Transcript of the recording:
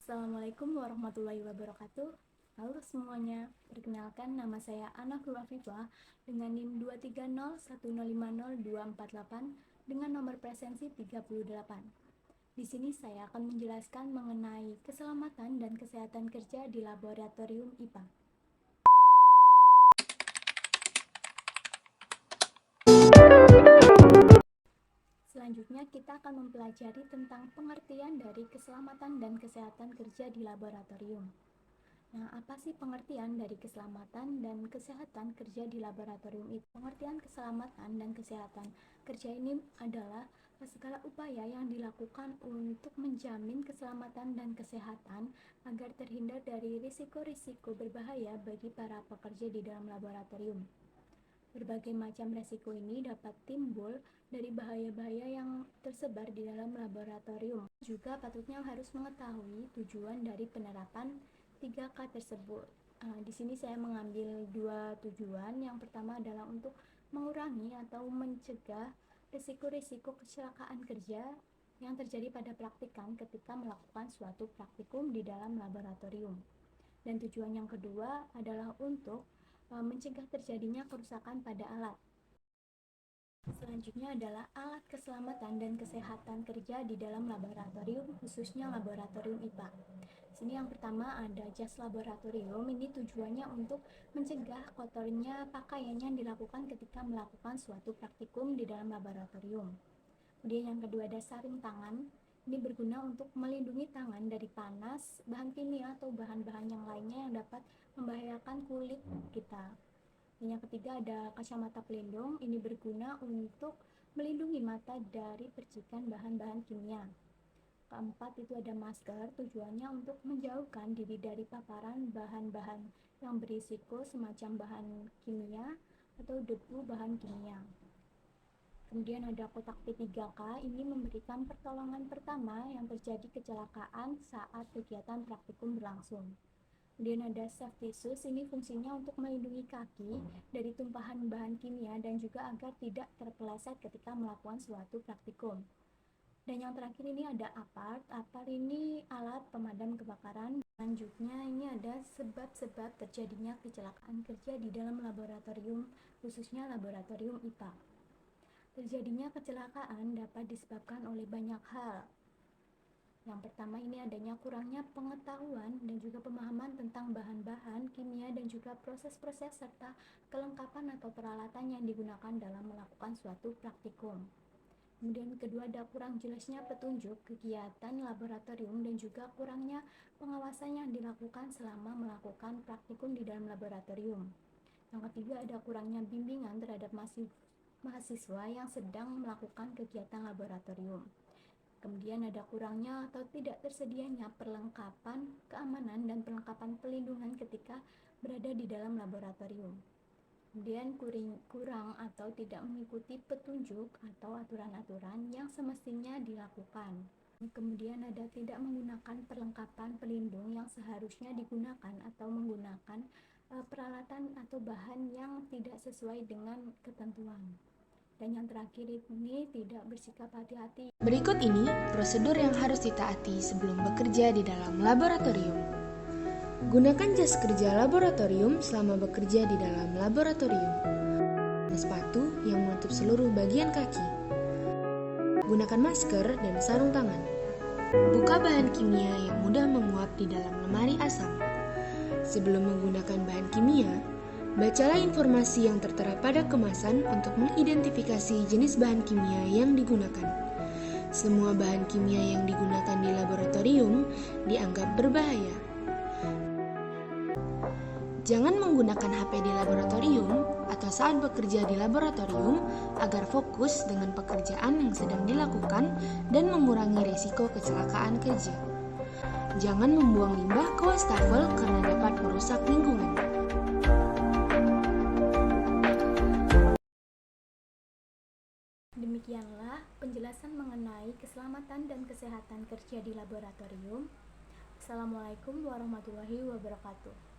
Assalamualaikum warahmatullahi wabarakatuh. Halo semuanya, perkenalkan nama saya Anaful Afifah dengan NIM 23010502488 dengan nomor presensi 38. Di sini saya akan menjelaskan mengenai keselamatan dan kesehatan kerja di laboratorium IPA. Selanjutnya kita akan mempelajari tentang pengertian dari keselamatan dan kesehatan kerja di laboratorium. Nah, apa sih pengertian dari keselamatan dan kesehatan kerja di laboratorium itu? Pengertian keselamatan dan kesehatan kerja ini adalah segala upaya yang dilakukan untuk menjamin keselamatan dan kesehatan agar terhindar dari risiko-risiko berbahaya bagi para pekerja di dalam laboratorium. Berbagai macam risiko ini dapat timbul dari bahaya-bahaya yang tersebar di dalam laboratorium. Juga patutnya harus mengetahui tujuan dari penerapan 3K tersebut. Di sini saya mengambil dua tujuan. Yang pertama adalah untuk mengurangi atau mencegah risiko-risiko kecelakaan kerja yang terjadi pada praktikan ketika melakukan suatu praktikum di dalam laboratorium. Dan tujuan yang kedua adalah untuk mencegah terjadinya kerusakan pada alat. Selanjutnya adalah alat keselamatan dan kesehatan kerja di dalam laboratorium, khususnya laboratorium IPA. Sini yang pertama ada jas laboratorium. Ini tujuannya untuk mencegah kotornya pakaian yang dilakukan ketika melakukan suatu praktikum di dalam laboratorium. Kemudian yang kedua ada sarung tangan. Ini berguna untuk melindungi tangan dari panas, bahan kimia atau bahan-bahan yang lainnya yang dapat membahayakan kulit kita. Dan yang ketiga ada kacamata pelindung. Ini berguna untuk melindungi mata dari percikan bahan-bahan kimia. Keempat itu ada masker, tujuannya untuk menjauhkan diri dari paparan bahan-bahan yang berisiko semacam bahan kimia atau debu bahan kimia. Kemudian ada kotak P3K, ini memberikan pertolongan pertama yang terjadi kecelakaan saat kegiatan praktikum berlangsung. Kemudian ada safety shoes, ini fungsinya untuk melindungi kaki dari tumpahan bahan kimia dan juga agar tidak terpeleset ketika melakukan suatu praktikum. Dan yang terakhir ini ada APART. APART ini alat pemadam kebakaran. Selanjutnya ini ada sebab-sebab terjadinya kecelakaan kerja di dalam laboratorium, khususnya laboratorium IPA. Terjadinya kecelakaan dapat disebabkan oleh banyak hal. Yang pertama ini adanya kurangnya pengetahuan dan juga pemahaman tentang bahan-bahan kimia dan juga proses-proses serta kelengkapan atau peralatan yang digunakan dalam melakukan suatu praktikum. Kemudian kedua ada kurang jelasnya petunjuk kegiatan laboratorium dan juga kurangnya pengawasan yang dilakukan selama melakukan praktikum di dalam laboratorium. Yang ketiga ada kurangnya bimbingan terhadap mahasiswa yang sedang melakukan kegiatan laboratorium. Kemudian ada kurangnya atau tidak tersedianya perlengkapan keamanan dan perlengkapan pelindungan ketika berada di dalam laboratorium. Kemudian kurang atau tidak mengikuti petunjuk atau aturan-aturan yang semestinya dilakukan. Kemudian ada tidak menggunakan perlengkapan pelindung yang seharusnya digunakan atau menggunakan peralatan atau bahan yang tidak sesuai dengan ketentuan. Dan yang terakhir ini tidak bersikap hati-hati. Berikut ini prosedur yang harus ditaati sebelum bekerja di dalam laboratorium. Gunakan jas kerja laboratorium selama bekerja di dalam laboratorium. Sepatu yang menutup seluruh bagian kaki. Gunakan masker dan sarung tangan. Buka bahan kimia yang mudah menguap di dalam lemari asam. Sebelum menggunakan bahan kimia, bacalah informasi yang tertera pada kemasan untuk mengidentifikasi jenis bahan kimia yang digunakan. Semua bahan kimia yang digunakan di laboratorium dianggap berbahaya. Jangan menggunakan HP di laboratorium atau saat bekerja di laboratorium agar fokus dengan pekerjaan yang sedang dilakukan dan mengurangi risiko kecelakaan kerja. Jangan membuang limbah ke wastafel karena dapat merusak lingkungan. Demikianlah penjelasan mengenai keselamatan dan kesehatan kerja di laboratorium. Assalamualaikum warahmatullahi wabarakatuh.